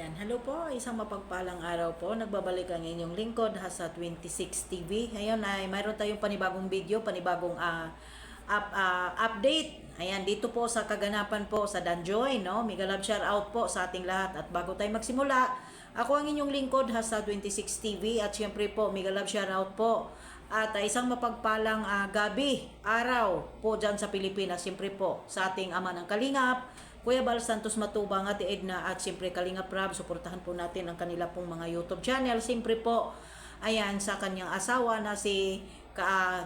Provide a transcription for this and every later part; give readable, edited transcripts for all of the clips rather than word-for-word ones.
Ayan, hello po, isang mapagpalang araw po. Nagbabalik ang inyong lingkod sa 26 TV. Ngayon ay mayroon tayong panibagong video, panibagong update. Ayan, dito po sa kaganapan po sa Danjoy, no? Mega love shout out po sa ating lahat. At bago tayo magsimula, ako ang inyong lingkod sa 26 TV at syempre po, mega love shout out po. At isang mapagpalang gabi, araw po dyan sa Pilipinas, syempre po sa ating ama ng Kalingap, Kuya Bal Santos Matubang, Ate Edna at siyempre Kalingap Rab. Suportahan po natin ang kanila pong mga YouTube channel. Siyempre po, ayan, sa kanyang asawa na si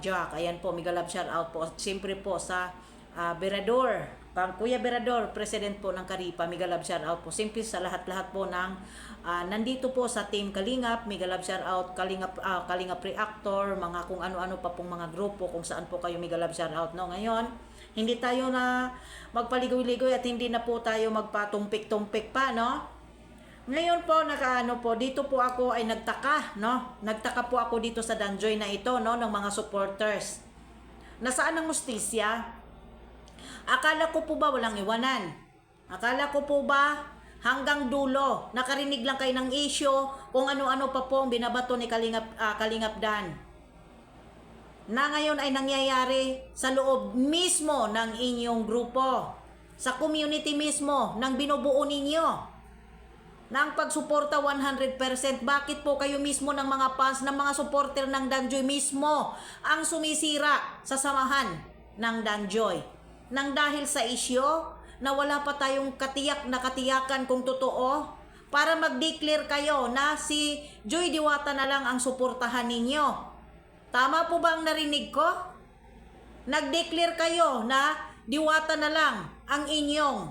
Jack. Ayan po, mega love shout out po. Siyempre po sa Berador, Kuya Berador, President po ng Karipa, mega love shout out po. Siyempre sa lahat-lahat po ng nandito po sa Team Kalingap, mega love shout out. Kalingap Reactor, mga kung ano-ano pa pong mga grupo, kung saan po kayo mega love shout out. No? Ngayon, hindi tayo na magpaligoy-ligoy at hindi na po tayo magpatumpik-tumpik pa, no? Ngayon po, dito po ako ay nagtaka, no? Nagtaka po ako dito sa Danjoy na ito, no? Ng mga supporters. Nasaan ang mustisya? Akala ko po ba walang iwanan? Akala ko po ba hanggang dulo, nakarinig lang kayo ng issue, kung ano-ano pa po ang binabato ni Kalingap Dan? Na ngayon ay nangyayari sa loob mismo ng inyong grupo, sa community mismo ng binubuo ninyo, ng pagsuporta 100%. Bakit po kayo mismo ng mga fans, ng mga supporter ng Danjoy mismo ang sumisira sa samahan ng Danjoy? Nang dahil sa isyo na wala pa tayong katiyakan kung totoo, para mag-declare kayo na si Joy Diwata na lang ang suportahan ninyo. Tama po ba ang narinig ko? Nag-declare kayo na Diwata na lang ang inyong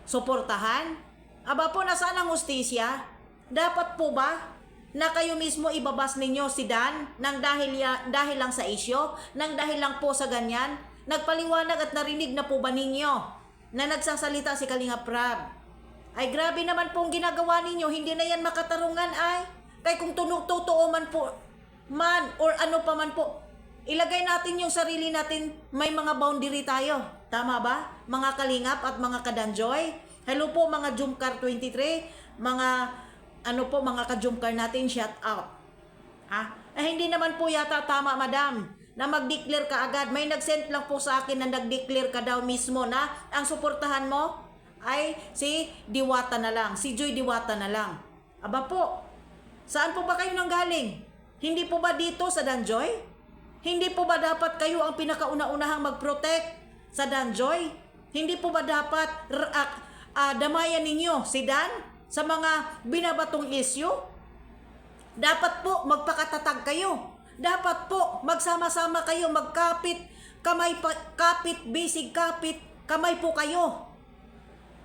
suportahan? Aba po, nasaan ang hustisya? Dapat po ba na kayo mismo ibabas ninyo si Dan nang dahil lang sa isyo? Nang dahil lang po sa ganyan? Nagpaliwanag at narinig na po ba ninyo na nagsasalita si Kalingap Rab? Ay grabe naman pong ginagawa ninyo, hindi na yan makatarungan ay. Kaya kung totoo man po, or ano pa man po, ilagay natin yung sarili natin, may mga boundary tayo. Tama ba? Mga Kalingap at mga Kadanjoy. Hello po mga Jumcar 23, mga mga ka-Jumcar natin, shout out. Hindi naman po yata tama, madam, na mag-declare ka agad. May nag-send lang po sa akin na nag-declare ka daw mismo na ang suportahan mo ay si Diwata na lang, si Joy Diwata na lang. Aba po, saan po ba kayo nanggaling? Hindi po ba dito sa Danjoy? Hindi po ba dapat kayo ang pinakauna-unahang mag-protect sa Danjoy? Hindi po ba dapat damayan ninyo si Dan sa mga binabatong issue? Dapat po magpakatatag kayo. Dapat po magsama-sama kayo, magkapit, basic kamay po kayo.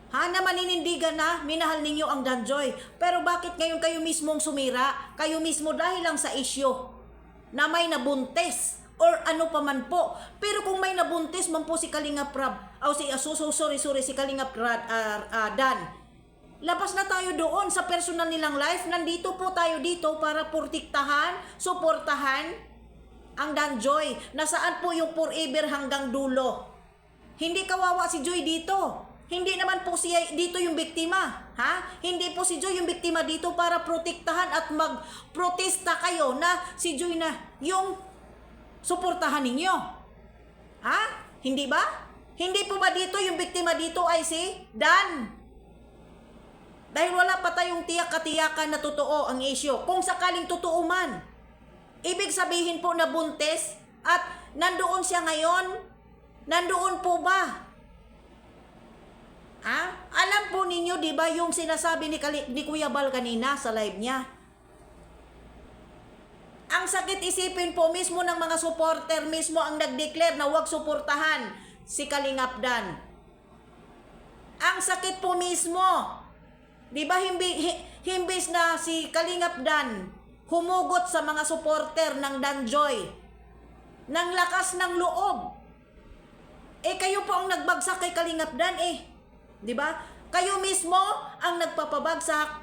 Na maninindigan na minahal ninyo ang Danjoy. Pero bakit ngayon kayo mismong sumira? Kayo mismo dahil lang sa isyo na may nabuntis or ano pa man po. Pero kung may nabuntis man po si Kalingap Rab, si Kalingap Dan, labas na tayo doon sa personal nilang life. Nandito po tayo dito para protektahan, suportahan ang Danjoy. Nasaan po yung forever hanggang dulo? Hindi kawawa si Joy dito. Hindi naman po siya dito yung biktima. Hindi po si Joy yung biktima dito para protektahan at magprotesta kayo na si Joy na yung suportahan ninyo. Hindi ba? Hindi po ba dito yung biktima dito ay si Dan? Dahil wala pa tayong tiyak-katiyakan na totoo ang issue. Kung sakaling totoo man, ibig sabihin po na buntis at nandoon siya ngayon, nandoon po ba? Alam po ninyo, di ba, yung sinasabi ni Kuya Bal kanina sa live niya? Ang sakit isipin po mismo ng mga supporter mismo ang nag-declare na huwag suportahan si Kalingap Dan. Ang sakit po mismo. Di ba, himbis na si Kalingap Dan humugot sa mga supporter ng Danjoy ng lakas ng loob. Kayo po ang nagbagsak kay Kalingap Dan Di ba? Kayo mismo ang nagpapabagsak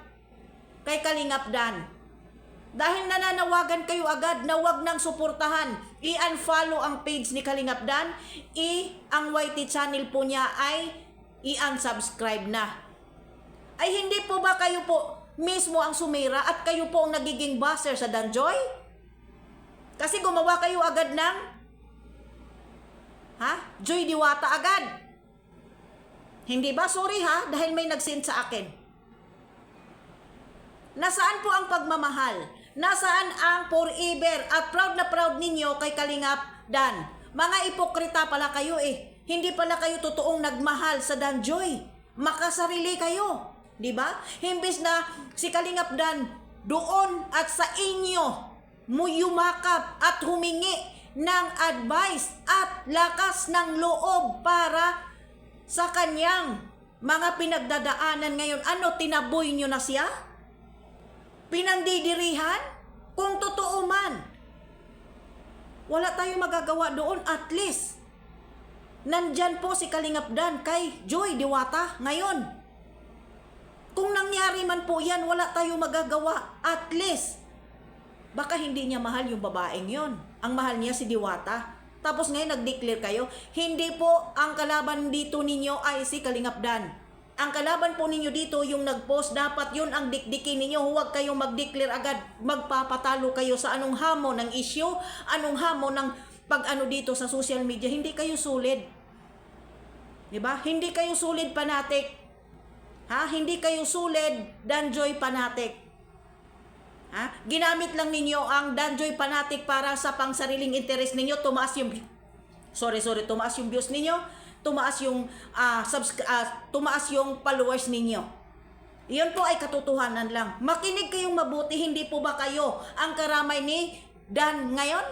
kay Kalingap Dan. Dahil nananawagan kayo agad na wag nang suportahan, i-unfollow ang page ni Kalingap Dan, ang YT channel po niya ay i-unsubscribe na. Ay hindi po ba kayo po mismo ang sumira at kayo po ang nagiging buzzer sa Danjoy? Kasi gumawa kayo agad ng Joy Diwata agad. Hindi ba? Sorry dahil may nag-send sa akin. Nasaan po ang pagmamahal? Nasaan ang forever at proud na proud ninyo kay Kalingap Dan? Mga ipokrita pala kayo Hindi pala kayo totoong nagmahal sa Danjoy. Makasarili kayo. Diba? Himbis na si Kalingap Dan doon at sa inyo mo yumakap at humingi ng advice at lakas ng loob para sa kanyang mga pinagdadaanan ngayon. Ano, tinaboy nyo na siya? Pinandidirihan? Kung totoo man, wala tayong magagawa doon. At least, nandyan po si Kalingap Dan kay Joy Diwata ngayon. Kung nangyari man po yan, wala tayong magagawa. At least, baka hindi niya mahal yung babaeng yon. Ang mahal niya si Diwata. Tapos ngayon nag-declare kayo, hindi po ang kalaban dito ninyo ay si Kalingap Dan. Ang kalaban po ninyo dito yung nag-post, dapat yun ang dikdikin ninyo. Huwag kayong mag-declare agad. Magpapatalo kayo sa anong hamon ng issue, anong hamon ng pag-ano dito sa social media. Hindi kayo solid. Diba? Hindi kayo solid, fanatic. Hindi kayo solid, Danjoy fanatic. Ginamit lang ninyo ang Danjoy fanatic para sa pangsariling interest ninyo. Tumaas yung tumaas yung views ninyo, tumaas yung tumaas yung followers ninyo. Iyon po ay katotohanan lang. Makinig kayong mabuti. Hindi po ba kayo ang karamay ni Dan ngayon?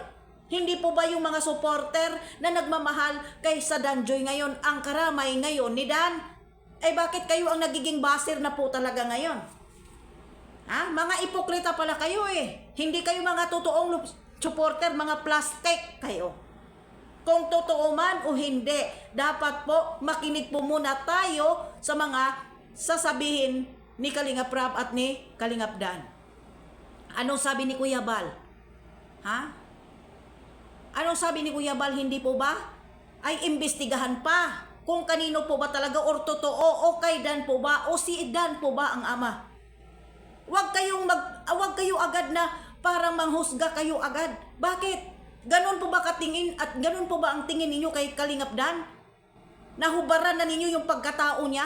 Hindi po ba yung mga supporter na nagmamahal kay sa Danjoy ngayon ang karamay ngayon ni Dan? Bakit kayo ang nagiging baser na po talaga ngayon? Mga ipokrita pala kayo Hindi kayo mga totoong supporter, mga plastic kayo. Kung totoo man o hindi, dapat po makinig po muna tayo sa mga sasabihin ni Kalingap Rap at ni Kalingap Dan. Anong sabi ni Kuya Bal? Anong sabi ni Kuya Bal? Hindi po ba ay imbestigahan pa kung kanino po ba talaga or totoo o kay Dan po ba o si Dan po ba ang ama? Huwag kayo agad na parang manghusga kayo agad. Bakit? Ganon po ba katingin at ganon po ba ang tingin ninyo kay Kalingap Dan? Nahubaran na ninyo yung pagkatao niya?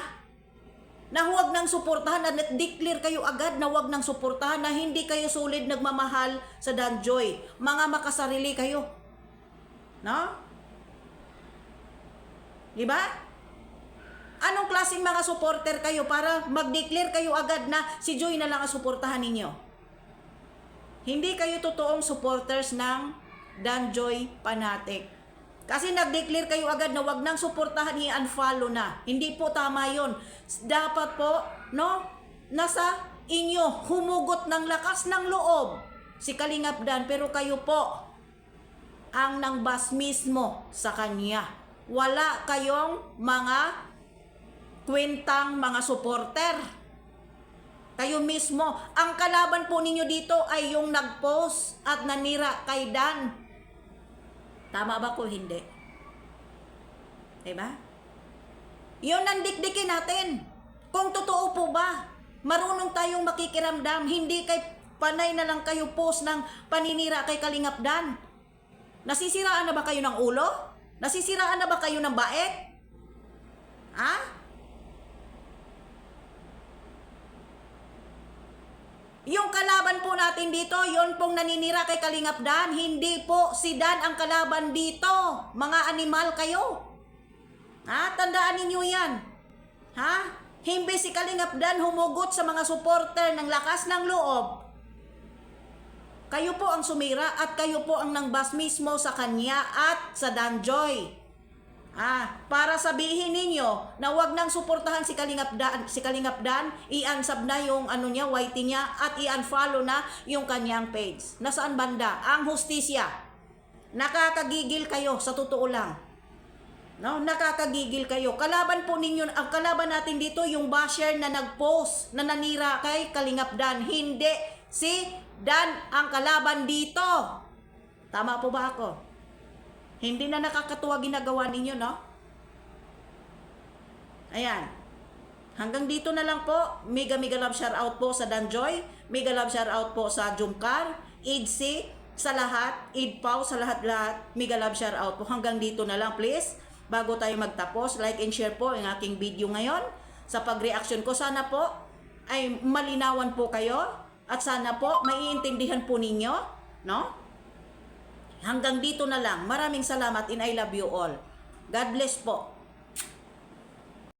Na huwag nang suportahan at declare kayo agad na huwag nang suportahan, na hindi kayo solid nagmamahal sa Danjoy. Mga makasarili kayo. No? Diba? Anong klaseng mga supporter kayo para mag-declare kayo agad na si Joy na lang ang suportahan ninyo? Hindi kayo totoong supporters ng Danjoy fanatic. Kasi nag-declare kayo agad na wag nang suportahan, i-unfollow na. Hindi po tama yon. Dapat po, nasa inyo, humugot ng lakas ng loob si Kalingap Dan, pero kayo po ang nangbas mismo sa kanya. Wala kayong mga kwentang mga supporter. Kayo mismo, ang kalaban po ninyo dito ay yung nag-post at nanira kay Dan. Tama ba ko hindi? Diba? Yun ang dikdikin natin. Kung totoo po ba, marunong tayong makikiramdam, hindi kay panay na lang kayo post ng paninira kay Kalingap Dan. Nasisiraan na ba kayo ng ulo? Nasisiraan na ba kayo ng baet? Yung kalaban po natin dito, yon pong naninira kay Kalingap Dan. Hindi po si Dan ang kalaban dito. Mga animal kayo. Tandaan ninyo yan. Himbis si Kalingap Dan humugot sa mga supporter ng lakas ng loob, kayo po ang sumira at kayo po ang nangbas mismo sa kanya at sa Danjoy. Para sabihin ninyo na wag nang suportahan si Kalingap Dan, i-unsub na yung YT niya at i-unfollow na yung kanyang page. Nasaan banda ang hustisya? Nakakagigil kayo sa totoo lang. No, nakakagigil kayo. Kalaban po ninyo, ang kalaban natin dito yung basher na nag-post na nanira kay Kalingap Dan. Hindi si Dan ang kalaban dito. Tama po ba ako? Hindi na nakakatuwa ginagawa ninyo, no? Ayan. Hanggang dito na lang po. Mega love shout out po sa Danjoy. Mega love shout out po sa Jumcar, Idsi, sa lahat, Idpaw, sa lahat-lahat. Mega love shout out po. Hanggang dito na lang please. Bago tayo magtapos, like and share po ang aking video ngayon. Sa pag-reaction ko, sana po ay malinawan po kayo. At sana po maiintindihan po ninyo. No? Hanggang dito na lang. Maraming salamat and I love you all. God bless po.